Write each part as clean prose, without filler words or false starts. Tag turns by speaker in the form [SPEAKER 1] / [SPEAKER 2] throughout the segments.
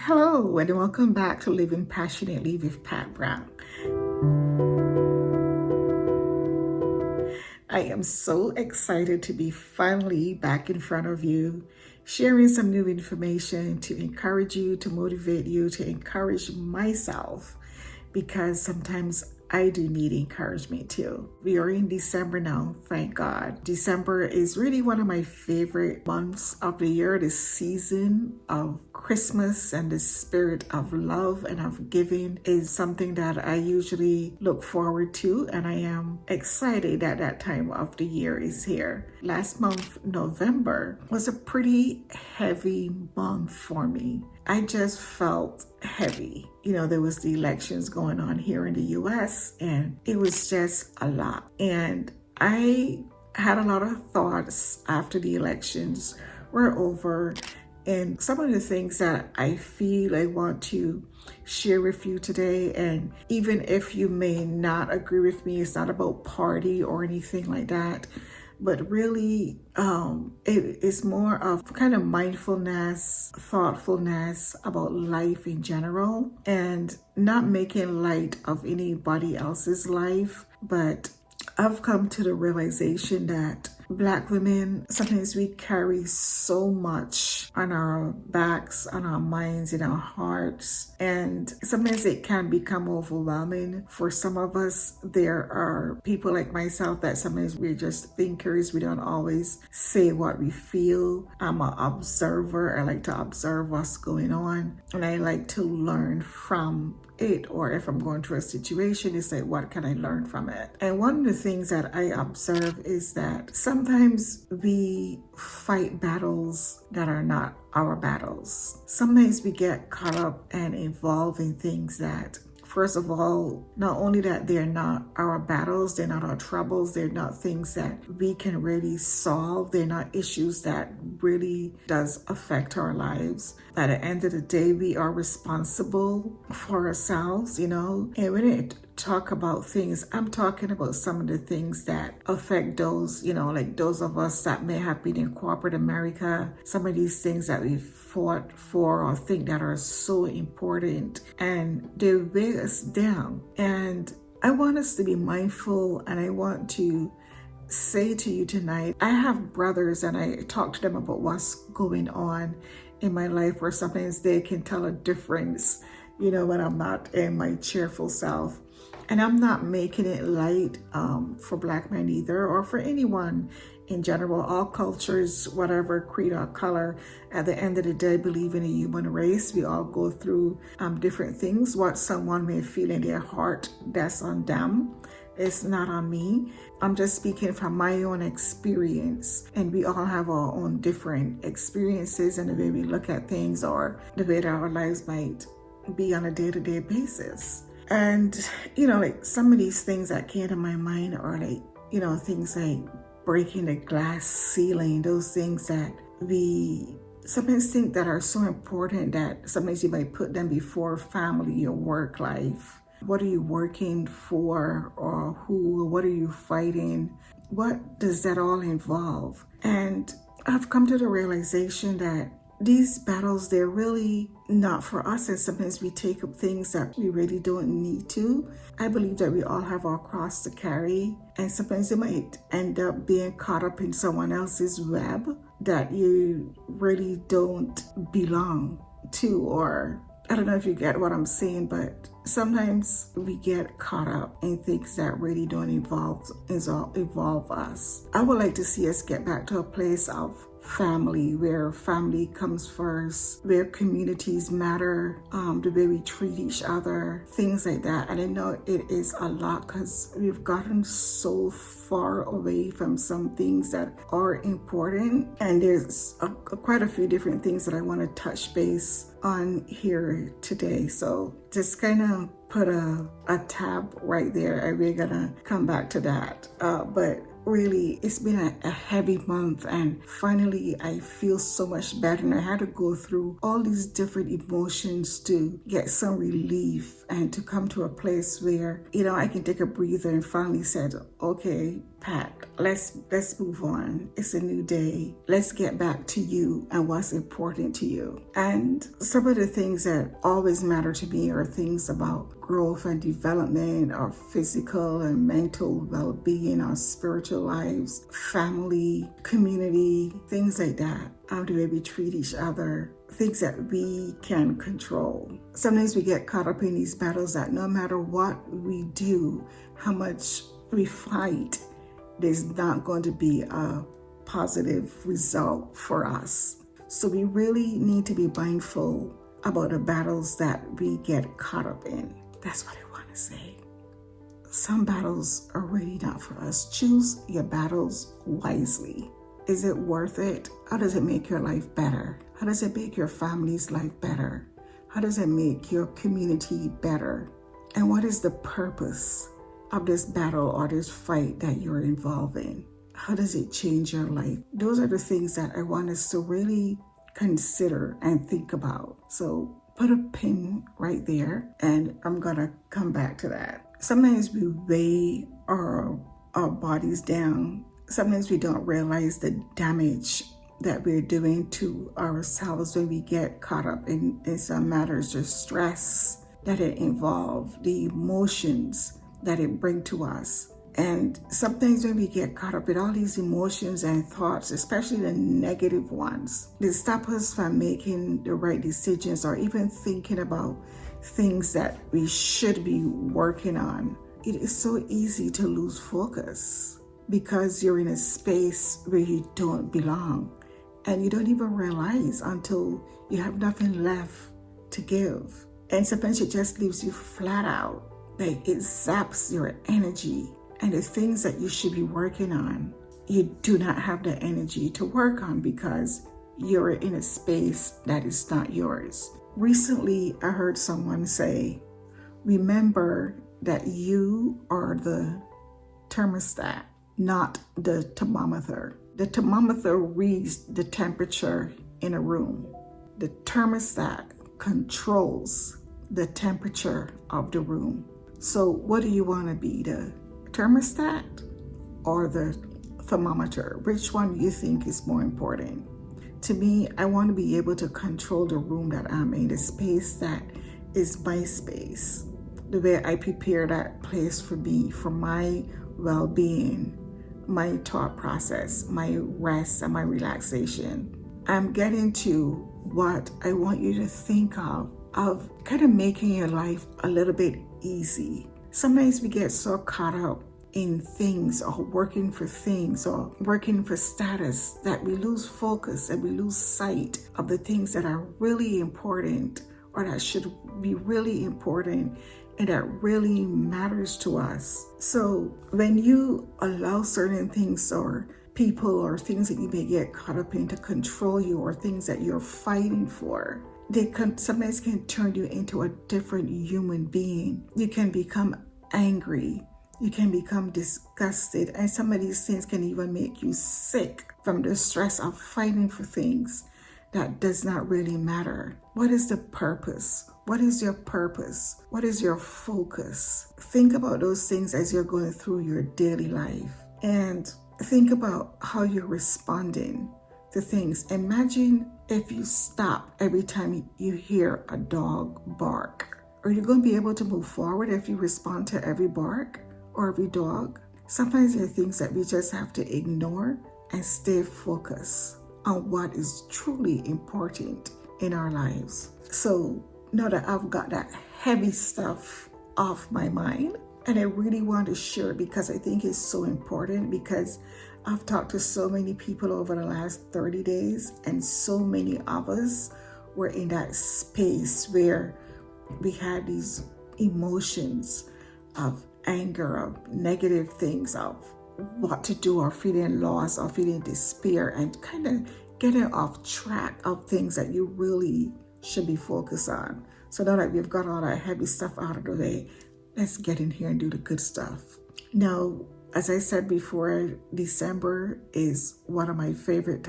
[SPEAKER 1] Hello, and welcome back to Living Passionately with Pat Brown. I am so excited to be finally back in front of you, sharing some new information to encourage you, to motivate you, to encourage myself, because sometimes I do need encouragement too. We are in December now, thank God. December is really one of my favorite months of the year, the season of Christmas and the spirit of love and of giving is something that I usually look forward to, and I am excited that that time of the year is here. Last month, November, was a pretty heavy month for me. I just felt heavy. There was the elections going on here in the US, and it was just a lot. And I had a lot of thoughts after the elections were over, and some of the things that I feel I want to share with you today. And even if you may not agree with me, it's not about party or anything like that, but really it is more of kind of mindfulness, thoughtfulness about life in general, and not making light of anybody else's life. But I've come to the realization that Black women, sometimes we carry so much on our backs, on our minds, in our hearts, and sometimes it can become overwhelming. For some of us, there are people like myself that sometimes we're just thinkers. We don't always say what we feel. I'm an observer. I like to observe what's going on, and I like to learn from it. Or if I'm going through a situation, it's like, what can I learn from it? And one of the things that I observe is that sometimes we fight battles that are not our battles. Sometimes we get caught up and involved in things that, first of all, not only that they're not our battles, they're not our troubles, they're not things that we can really solve, they're not issues that really does affect our lives. At the end of the day, we are responsible for ourselves, and when I talk about things, I'm talking about some of the things that affect those, like those of us that may have been in corporate America, some of these things that we fought for or think that are so important, and they weigh us down. And I want us to be mindful, and I want to say to you tonight, I have brothers and I talk to them about what's going on in my life, where sometimes they can tell a difference, when I'm not in my cheerful self. And I'm not making it light for Black men either, or for anyone in general, all cultures, whatever creed or color. At the end of the day, I believe in a human race. We all go through different things. What someone may feel in their heart, that's on them. It's not on me. I'm just speaking from my own experience. And we all have our own different experiences and the way we look at things, or the way that our lives might be on a day-to-day basis. And, like some of these things that came to my mind are like, things like breaking the glass ceiling, those things that we sometimes think that are so important that sometimes you might put them before family or work life. What are you working for, or who, or what are you fighting? What does that all involve? And I've come to the realization that these battles, they're really not for us, and sometimes we take up things that we really don't need to. I believe that we all have our cross to carry, and sometimes it might end up being caught up in someone else's web that you really don't belong to. Or I don't know if you get what I'm saying, but sometimes we get caught up in things that really don't involve us. I would like to see us get back to a place of family, where family comes first, where communities matter, the way we treat each other, things like that. And I know it is a lot because we've gotten so far away from some things that are important. And there's quite a few different things that I want to touch base on here today. So just kind of put a tab right there, and we're gonna come back to that. But really, it's been a heavy month, and finally I feel so much better. And I had to go through all these different emotions to get some relief and to come to a place where, I can take a breather and finally said, okay, Pat, let's move on. It's a new day. Let's get back to you and what's important to you. And some of the things that always matter to me are things about growth and development, our physical and mental well-being, our spiritual lives, family, community, things like that. How do we treat each other? Things that we can control. Sometimes we get caught up in these battles that no matter what we do, how much we fight, there's not going to be a positive result for us. So we really need to be mindful about the battles that we get caught up in. That's what I want to say. Some battles are really not for us. Choose your battles wisely. Is it worth it? How does it make your life better? How does it make your family's life better? How does it make your community better? And what is the purpose of this battle or this fight that you're involved in? How does it change your life? Those are the things that I want us to really consider and think about. So put a pin right there, and I'm gonna come back to that. Sometimes we weigh our bodies down. Sometimes we don't realize the damage that we're doing to ourselves when we get caught up in some matters, the stress that it involves, the emotions that it brings to us. And sometimes when we get caught up in all these emotions and thoughts, especially the negative ones, they stop us from making the right decisions or even thinking about things that we should be working on. It is so easy to lose focus because you're in a space where you don't belong. And you don't even realize until you have nothing left to give. And sometimes it just leaves you flat out. Like it zaps your energy. And the things that you should be working on, you do not have the energy to work on because you're in a space that is not yours. Recently, I heard someone say, remember that you are the thermostat, not the thermometer. The thermometer reads the temperature in a room. The thermostat controls the temperature of the room. So what do you want to be, the thermostat or the thermometer? Which one do you think is more important? To me, I want to be able to control the room that I'm in, the space that is my space, the way I prepare that place for me, for my well-being, my thought process, my rest, and my relaxation. I'm getting to what I want you to think of kind of making your life a little bit easy. Sometimes we get so caught up in things or working for things or working for status that we lose focus and we lose sight of the things that are really important or that should be really important and that really matters to us. So when you allow certain things or people or things that you may get caught up in to control you or things that you're fighting for, they sometimes can turn you into a different human being. You can become angry. You can become disgusted. And some of these things can even make you sick from the stress of fighting for things that does not really matter. What is the purpose? What is your purpose? What is your focus? Think about those things as you're going through your daily life. And think about how you're responding to things. Imagine if you stop every time you hear a dog bark. Are you going to be able to move forward if you respond to every bark or every dog? Sometimes there are things that we just have to ignore and stay focused on what is truly important in our lives. So now that I've got that heavy stuff off my mind, and I really want to share it because I think it's so important, because I've talked to so many people over the last 30 days, and so many of us were in that space where we had these emotions of anger, of negative things, of what to do, or feeling lost, or feeling despair, and kind of getting off track of things that you really should be focused on. So now that we've got all that heavy stuff out of the way, let's get in here and do the good stuff. Now, as I said before, December is one of my favorite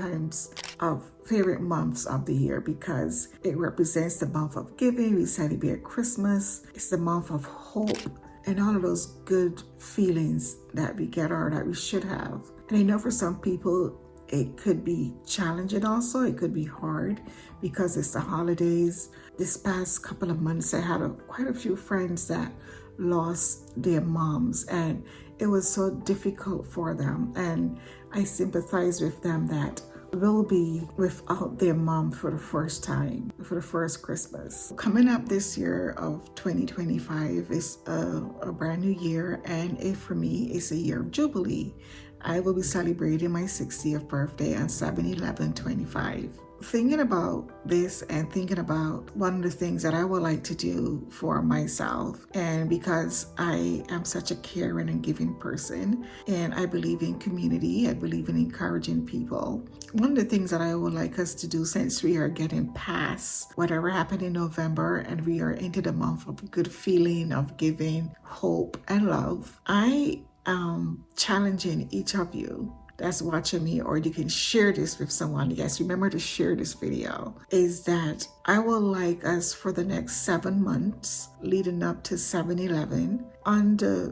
[SPEAKER 1] months of the year because it represents the month of giving. We celebrate Christmas. It's the month of hope. and all of those good feelings that we get or that we should have. And I know for some people, it could be challenging also. It could be hard because it's the holidays. This past couple of months, I had quite a few friends that lost their moms, and it was so difficult for them. And I sympathize with them that will be without their mom for the first time, for the first Christmas. Coming up this year of 2025 is a brand new year, and for me, it's a year of Jubilee. I will be celebrating my 60th birthday on 7/11/25. Thinking about this and thinking about one of the things that I would like to do for myself, and because I am such a caring and giving person, and I believe in community, I believe in encouraging people. One of the things that I would like us to do, since we are getting past whatever happened in November and we are into the month of good feeling, of giving, hope, and love, I am challenging each of you that's watching me, or you can share this with someone. Yes, remember to share this video. Is that I would like us for the next 7 months leading up to 7/11,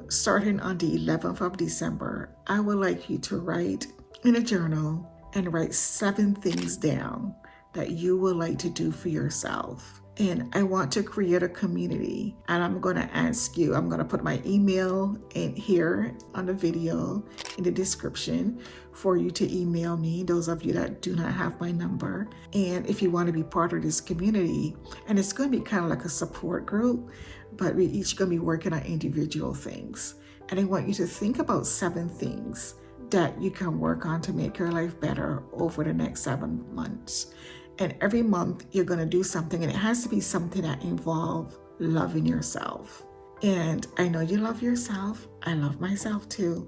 [SPEAKER 1] starting on the 11th of December, I would like you to write in a journal and write 7 things down that you would like to do for yourself. And I want to create a community, and I'm going to ask you, I'm going to put my email in here on the video in the description for you to email me, those of you that do not have my number. And if you want to be part of this community, and it's going to be kind of like a support group, but we're each going to be working on individual things. And I want you to think about 7 things that you can work on to make your life better over the next 7 months. And every month you're going to do something, and it has to be something that involves loving yourself. And I know you love yourself. I love myself too.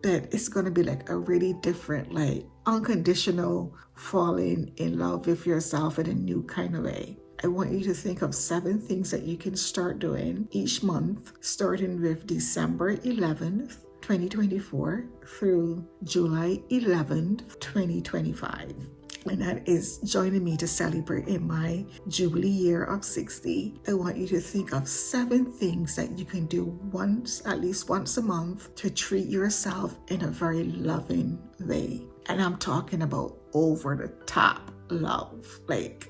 [SPEAKER 1] But it's going to be like a really different, like unconditional falling in love with yourself in a new kind of way. I want you to think of 7 things that you can start doing each month, starting with December 11th, 2024 through July 11th, 2025. And that is joining me to celebrate in my Jubilee year of 60. I want you to think of 7 things that you can do at least once a month to treat yourself in a very loving way. And I'm talking about over the top love, like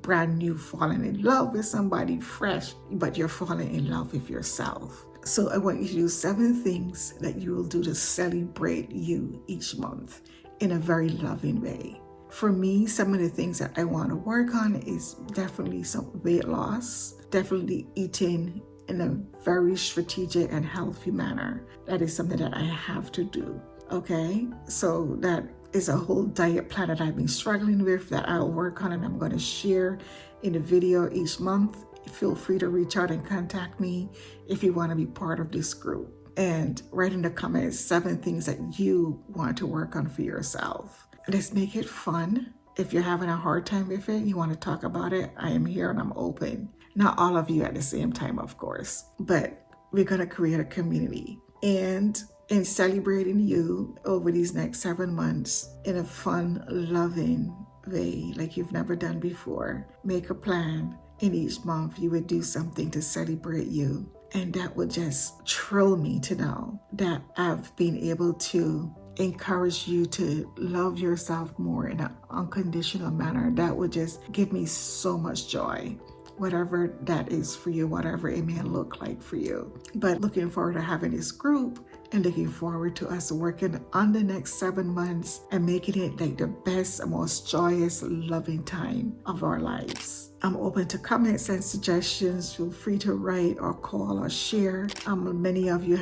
[SPEAKER 1] brand new falling in love with somebody fresh, but you're falling in love with yourself. So I want you to do 7 things that you will do to celebrate you each month in a very loving way. For me, some of the things that I want to work on is definitely some weight loss, definitely eating in a very strategic and healthy manner. That is something that I have to do. Okay, so that is a whole diet plan that I've been struggling with that I'll work on, and I'm going to share in a video each month. Feel free to reach out and contact me if you want to be part of this group. And write in the comments 7 things that you want to work on for yourself. Let's make it fun. If you're having a hard time with it, you want to talk about it, I am here and I'm open. Not all of you at the same time, of course, but we're going to create a community. And in celebrating you over these next 7 months in a fun, loving way like you've never done before, make a plan. In each month, you would do something to celebrate you. And that would just thrill me to know that I've been able to encourage you to love yourself more in an unconditional manner. That would just give me so much joy, whatever that is for you, whatever it may look like for you. But looking forward to having this group and looking forward to us working on the next 7 months and making it like the best, most joyous, loving time of our lives. I'm open to comments and suggestions. Feel free to write or call or share. Many of you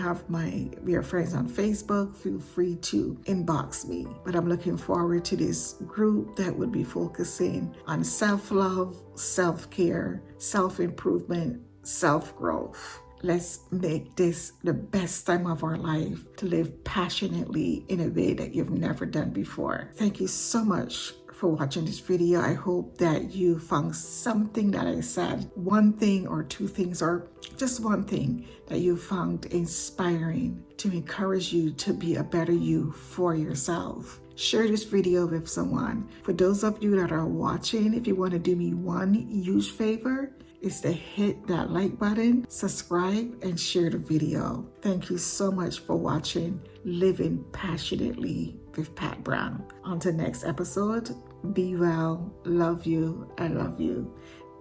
[SPEAKER 1] we are friends on Facebook. Feel free to inbox me. But I'm looking forward to this group that would be focusing on self-love, self-care, self-improvement, self-growth. Let's make this the best time of our life to live passionately in a way that you've never done before. Thank you so much for watching this video. I hope that you found something that I said, 1 thing or 2 things, or just 1 thing that you found inspiring to encourage you to be a better you for yourself. Share this video with someone. For those of you that are watching, if you want to do me one huge favor, is to hit that like button, subscribe, and share the video. Thank you so much for watching Living Passionately with Pat Brown. Until next episode, be well, love you, I love you.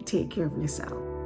[SPEAKER 1] Take care of yourself.